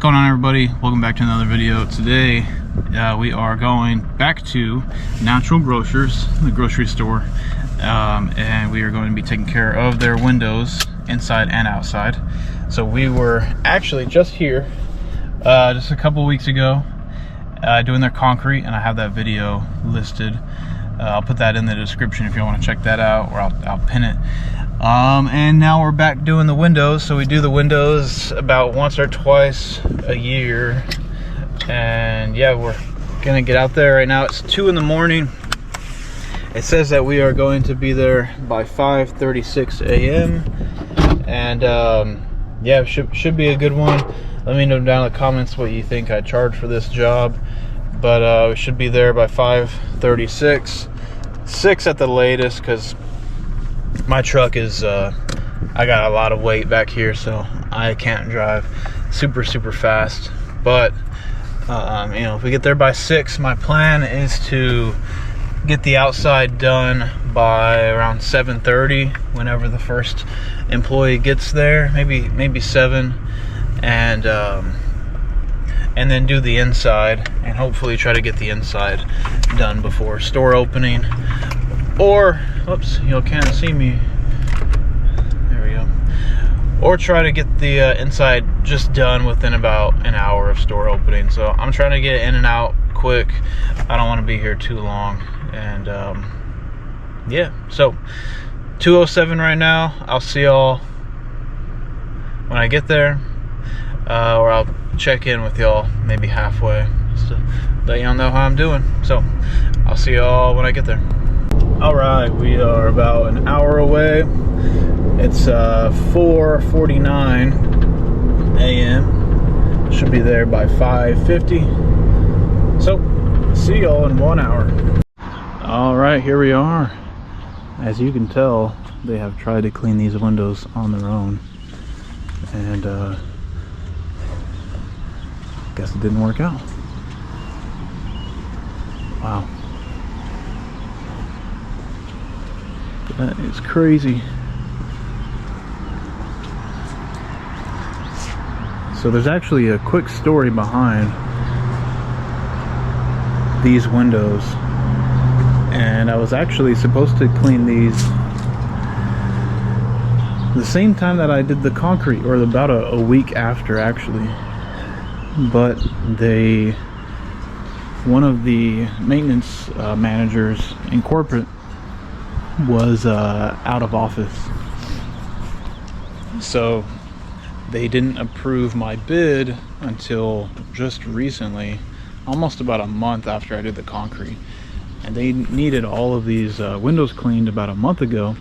going on, everybody? Welcome back to another video. Today we are going back to Natural Grocers, the grocery store, and we are going to be taking care of their windows inside and outside. So we were actually just here just a couple weeks ago doing their concrete, and I have that video listed. I'll put that in the description if you want to check that out, or I'll pin it. And now we're back doing the windows. So we do the windows about once or twice a year, and yeah, we're gonna get out there right now. It's 2 in the morning. It says that we are going to be there by 5:36 a.m. and yeah, should be a good one. Let me know down in the comments what you think I charge for this job, but we should be there by 5:36, 6 at the latest, because my truck is I got a lot of weight back here, so I can't drive super fast. But you know, if we get there by 6, my plan is to get the outside done by around 7:30, whenever the first employee gets there, maybe 7, and then do the inside, and hopefully try to get the inside done before store opening. Or, oops, you can't see me. There we go. Or try to get the inside just done within about an hour of store opening. So I'm trying to get in and out quick. I don't want to be here too long. And yeah, so 2:07 right now. I'll see y'all when I get there, or I'll check in with y'all maybe halfway, just to let y'all know how I'm doing. So I'll see y'all when I get there. All right, we are about an hour away. It's 4:49 a.m. Should be there by 5:50. So see y'all in 1 hour. All right, here we are. As you can tell, they have tried to clean these windows on their own, and guess it didn't work out. Wow. That is crazy. So there's actually a quick story behind these windows, and I was actually supposed to clean these the same time that I did the concrete, or about a week after actually. But one of the maintenance managers in corporate was out of office, so they didn't approve my bid until just recently, almost about a month after I did the concrete. And they needed all of these windows cleaned about a month ago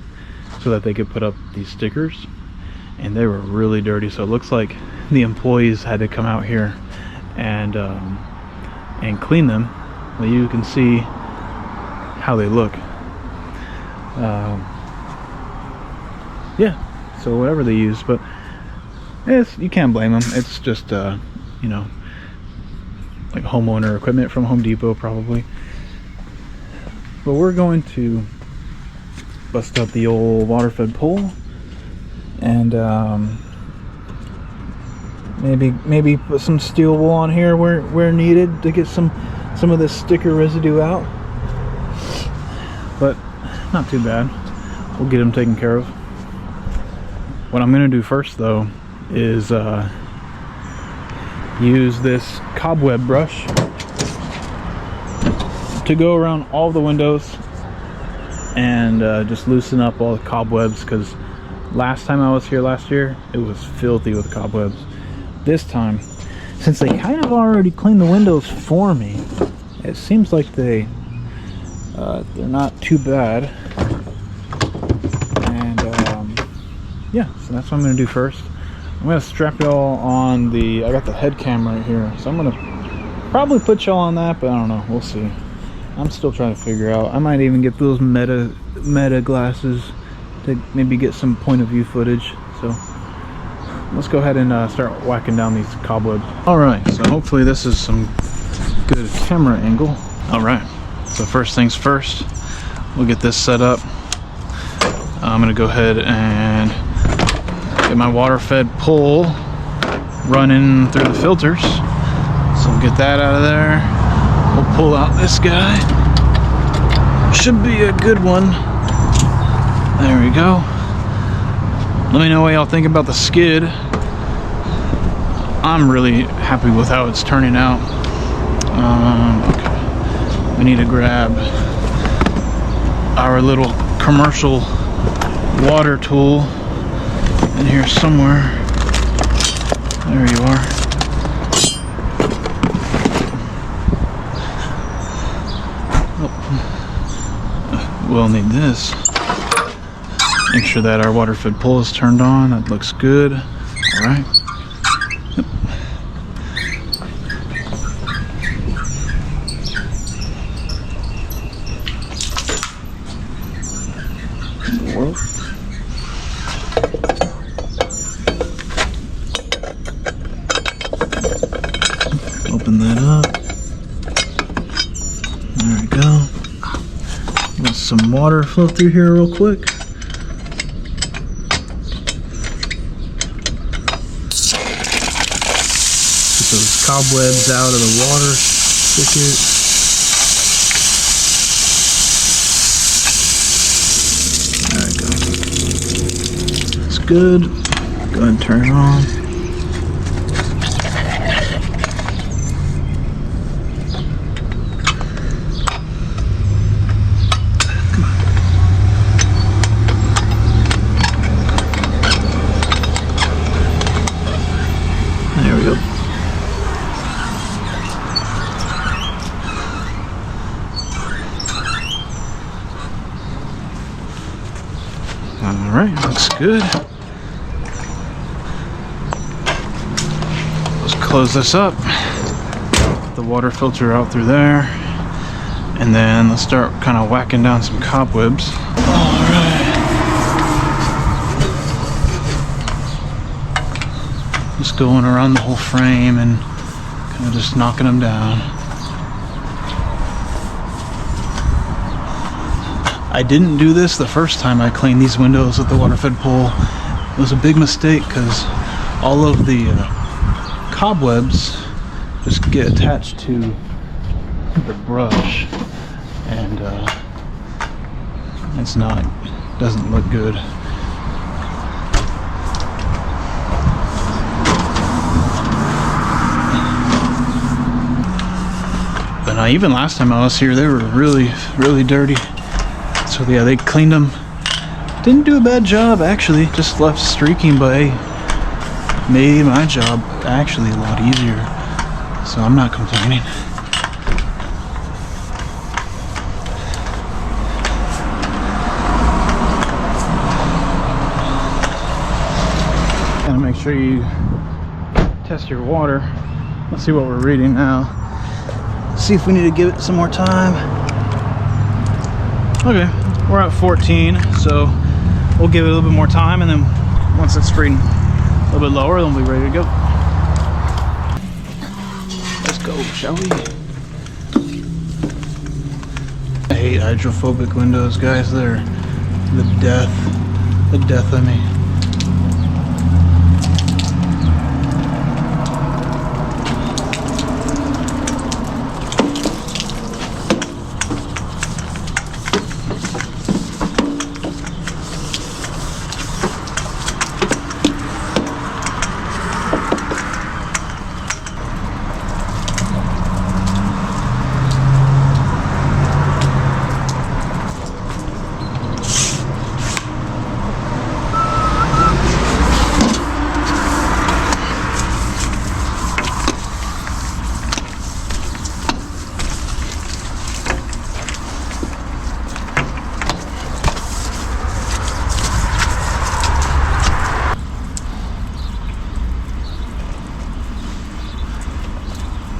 so that they could put up these stickers, and they were really dirty. So it looks like the employees had to come out here and clean them. Well, you can see how they look. Yeah, so whatever they use, but you can't blame them. It's just you know, like homeowner equipment from Home Depot probably. But we're going to bust up the old water fed pole, and maybe put some steel wool on here where needed to get some of this sticker residue out. But not too bad. We'll get them taken care of. What I'm gonna do first, though, is use this cobweb brush to go around all the windows and just loosen up all the cobwebs, because last time I was here last year, it was filthy with cobwebs. This time, since they kind of already cleaned the windows for me, it seems like they're not too bad. And yeah, so that's what I'm gonna do first. I'm gonna strap it all on I got the head cam right here, so I'm gonna probably put y'all on that, but I don't know, we'll see. I'm still trying to figure out. I might even get those meta glasses to maybe get some point of view footage. So let's go ahead and start whacking down these cobwebs. All right, so hopefully this is some good camera angle. All right, so first things first, we'll get this set up. I'm gonna go ahead and get my water fed pole running through the filters. So we'll get that out of there. We'll pull out this guy. Should be a good one. There we go. Let me know what y'all think about the skid. I'm really happy with how it's turning out. Okay. We need to grab our little commercial water tool in here somewhere. There you are. Oh. We'll need this. Make sure that our water fed pull is turned on. That looks good. All right. Yep. World. Open that up. There we go. Let some water flow through here real quick. Get those cobwebs out of the water spigot. There we go. It's good. Go ahead and turn it on. There we go. All right, looks good. Let's close this up. Put the water filter out through there, and then let's start kind of whacking down some cobwebs. All right. Just going around the whole frame and kind of just knocking them down. I didn't do this the first time I cleaned these windows with the water fed pull. It was a big mistake because all of the cobwebs just get attached to the brush, and doesn't look good. But even last time I was here, they were really, really dirty. So yeah, they cleaned them. Didn't do a bad job, actually. Just left streaking, but hey, made my job actually a lot easier. So I'm not complaining. Gotta make sure you test your water. Let's see what we're reading now. See if we need to give it some more time. Okay, we're at 14, so we'll give it a little bit more time, and then once it's reading a little bit lower, then we'll be ready to go. Let's go, shall we? I hate hydrophobic windows, guys. They're the death of me.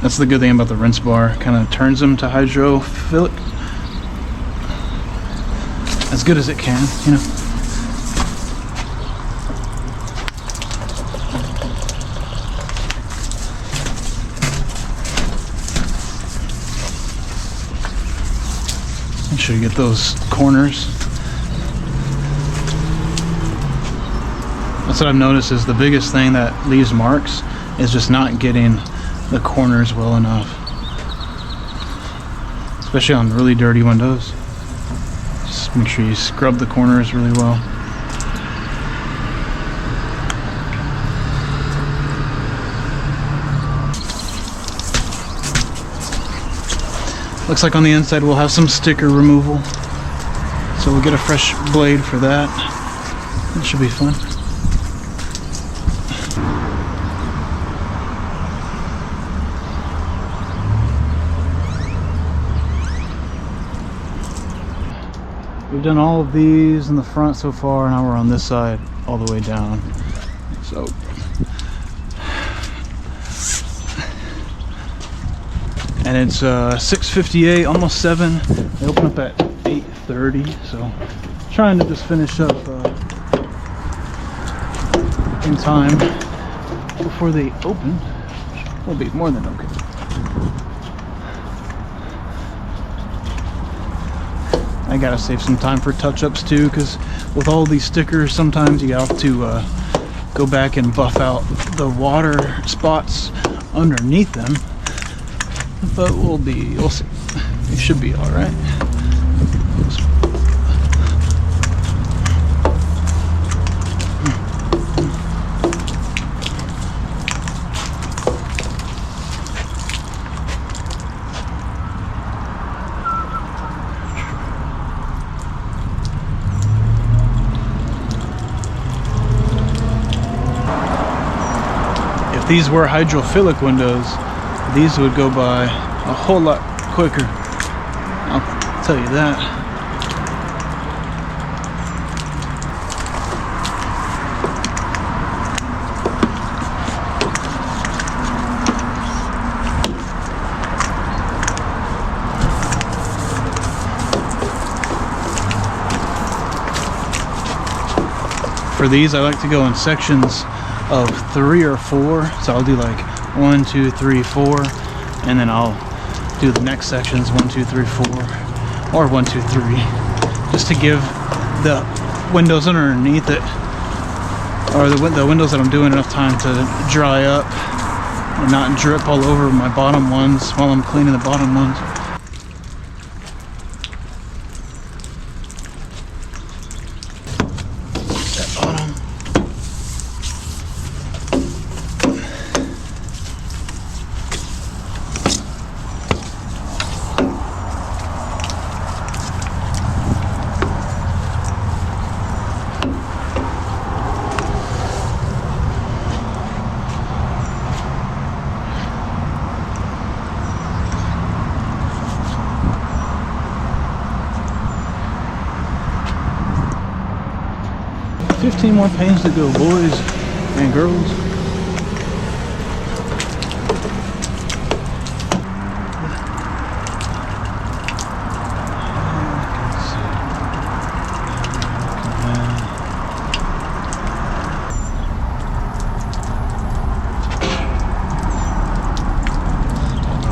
That's the good thing about the rinse bar. Kind of turns them to hydrophilic as good as it can, you know. Make sure you get those corners. That's what I've noticed is the biggest thing that leaves marks is just not getting the corners well enough, especially on really dirty windows. Just make sure you scrub the corners really well. Looks like on the inside we'll have some sticker removal, so we'll get a fresh blade for that. It should be fun. We've done all of these in the front so far. Now we're on this side all the way down. So and it's 6:58, almost 7. They open up at 8:30, so trying to just finish up in time before they open. Will be more than okay. I gotta save some time for touch-ups too, because with all these stickers, sometimes you have to go back and buff out the water spots underneath them. But we'll see. It should be all right. If these were hydrophilic windows, these would go by a whole lot quicker. I'll tell you that. For these, I like to go in sections of 3 or 4. So I'll do like 1, 2, 3, 4, and then I'll do the next sections 1, 2, 3, 4, or 1, 2, 3, just to give the windows underneath it, or the windows that I'm doing, enough time to dry up and not drip all over my bottom ones while I'm cleaning the bottom ones. $15 more panes to go, boys and girls.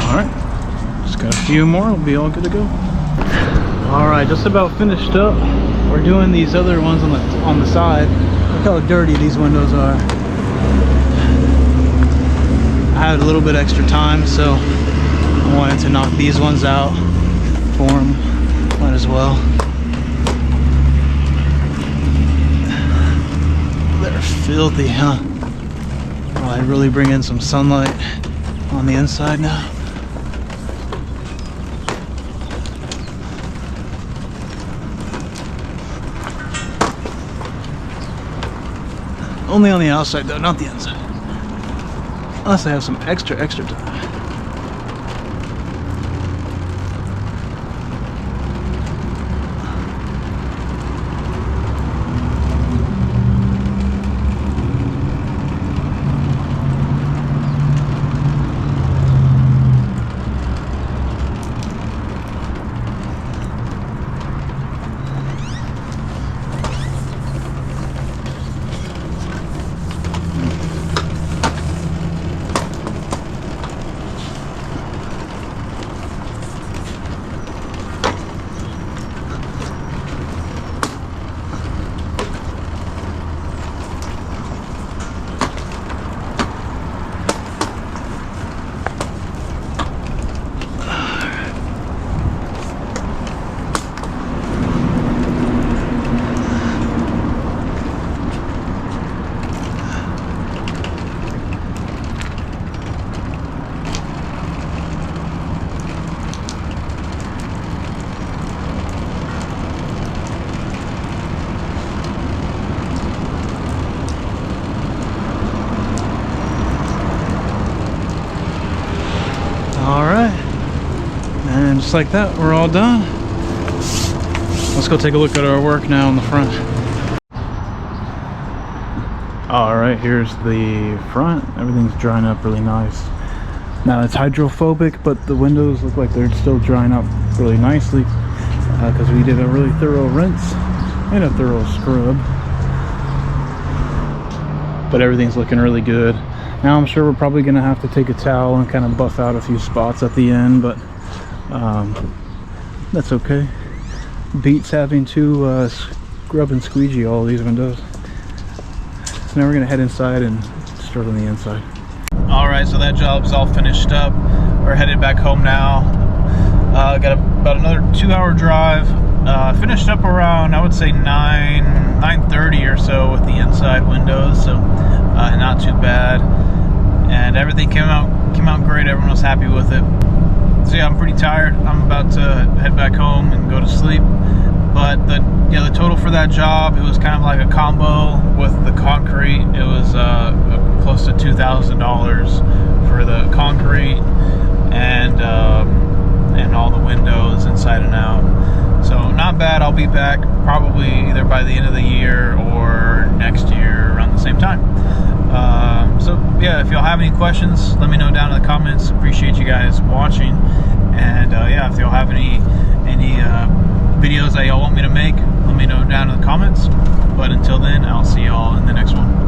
Alright, just got a few more, we'll be all good to go. Alright, just about finished up. We're doing these other ones on the side. Look how dirty these windows are. I had a little bit extra time, so I wanted to knock these ones out for them. Might as well. They're filthy, huh? Oh, I really bring in some sunlight on the inside now. Only on the outside though, not the inside. Unless I have some extra time. just like that, we're all done. Let's go take a look at our work now in the front. All right, here's the front. Everything's drying up really nice. Now it's hydrophobic, but the windows look like they're still drying up really nicely because we did a really thorough rinse and a thorough scrub. But everything's looking really good. Now I'm sure we're probably gonna have to take a towel and kind of buff out a few spots at the end, but that's okay. Beats having to scrub and squeegee all these windows. So now we're gonna head inside and start on the inside. All right, so that job's all finished up. We're headed back home now. Got about another 2-hour drive. Finished up around, I would say 9:30 or so with the inside windows, so not too bad. And everything came out great. Everyone was happy with it. So yeah, I'm pretty tired. I'm about to head back home and go to sleep. But the total for that job, it was kind of like a combo with the concrete. It was close to $2,000 for the concrete and all the windows inside and out. So not bad. I'll be back probably either by the end of the year or next year around the same time. So yeah, if y'all have any questions, let me know down in the comments. Appreciate you guys watching. And yeah, if y'all have any videos that y'all want me to make, let me know down in the comments. But until then, I'll see y'all in the next one.